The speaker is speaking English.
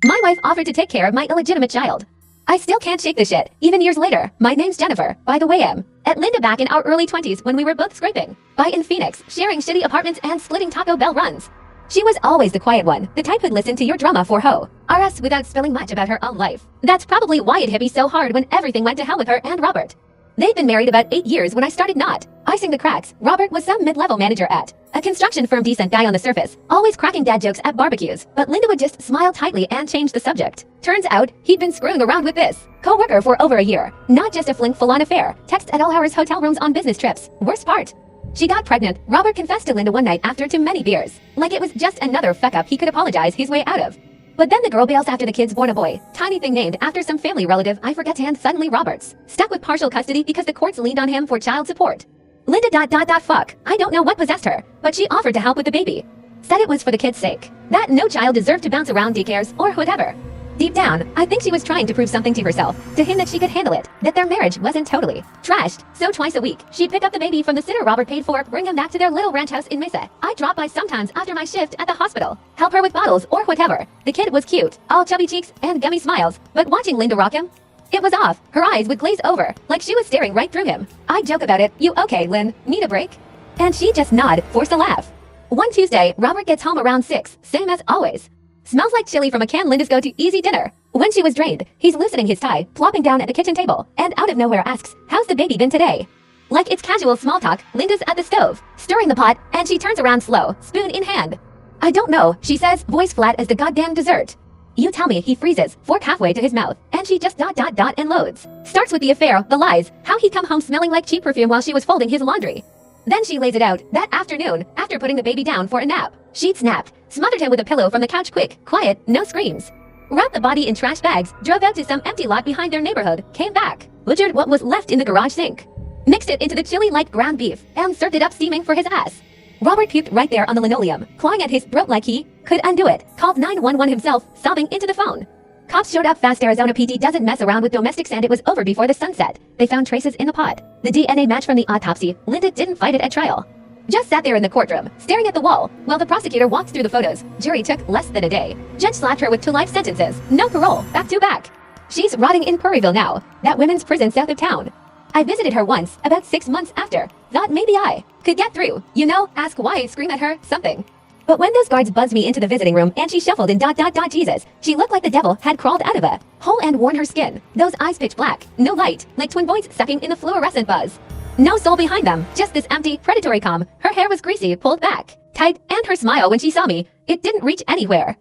My wife offered to take care of my illegitimate child. I still can't shake the shit, even years later. My name's Jennifer, by the way. At Linda back in our early 20s when we were both scraping by in Phoenix, sharing shitty apartments and splitting Taco Bell runs. She was always the quiet one, the type who'd listen to your drama for hoe RS without spilling much about her own life. That's probably why it hit me so hard when everything went to hell with her and Robert. They'd been married about 8 years when I started not icing the cracks. Robert was some mid-level manager at a construction firm, decent guy on the surface, always cracking dad jokes at barbecues, but Linda would just smile tightly and change the subject. Turns out, he'd been screwing around with this co-worker for over a year. Not just a fling full-on affair, text at all hours, hotel rooms, on business trips. Worst part, she got pregnant. Robert confessed to Linda one night after too many beers, like it was just another fuck-up he could apologize his way out of. But then the girl bails after the kid's born a boy, tiny thing named after some family relative I forget, and suddenly Robert's stuck with partial custody because the courts leaned on him for child support. Linda ... fuck. I don't know what possessed her, but she offered to help with the baby. Said it was for the kid's sake. That no child deserved to bounce around daycares or whatever. Deep down, I think she was trying to prove something to herself, to him, that she could handle it, that their marriage wasn't totally trashed. So twice a week, she'd pick up the baby from the sitter Robert paid for, bring him back to their little ranch house in Mesa. I'd drop by sometimes after my shift at the hospital, help her with bottles or whatever. The kid was cute, all chubby cheeks and gummy smiles, but watching Linda rock him, it was off. Her eyes would glaze over, like she was staring right through him. I'd joke about it. You okay, Lynn? Need a break? And she'd just nod, force a laugh. One Tuesday, Robert gets home around 6, same as always. Smells like chili from a can. Linda's go-to easy dinner. When she was drained, he's loosening his tie, plopping down at the kitchen table, and out of nowhere asks, "How's the baby been today?" Like it's casual small talk, Linda's at the stove, stirring the pot, and she turns around slow, spoon in hand. "I don't know," she says, voice flat as the goddamn dessert. "You tell me." He freezes, fork halfway to his mouth, and she just ... and loads. Starts with the affair, the lies, how he'd come home smelling like cheap perfume while she was folding his laundry. Then she lays it out. That afternoon, after putting the baby down for a nap, she'd snapped, smothered him with a pillow from the couch, quick, quiet, no screams. Wrapped the body in trash bags, drove out to some empty lot behind their neighborhood, came back, butchered what was left in the garage sink, mixed it into the chili like ground beef, and served it up steaming for his ass. Robert puked right there on the linoleum, clawing at his throat like he could undo it, called 911 himself, sobbing into the phone. Cops showed up fast. Arizona PD doesn't mess around with domestics, and it was over before the sun set. They found traces in the pot. The DNA match from the autopsy. Linda didn't fight it at trial. Just sat there in the courtroom, staring at the wall, while the prosecutor walked through the photos. Jury took less than a day. Judge slapped her with 2 life sentences. No parole, back to back. She's rotting in Prairieville now, that women's prison south of town. I visited her once, about 6 months after. Thought maybe I could get through, you know, ask why, scream at her, something. But when those guards buzzed me into the visiting room and she shuffled in ... Jesus, she looked like the devil had crawled out of a hole and worn her skin. Those eyes pitch black, no light, like twin boys sucking in the fluorescent buzz. No soul behind them, just this empty, predatory calm. Her hair was greasy, pulled back, tight, and her smile when she saw me, it didn't reach anywhere.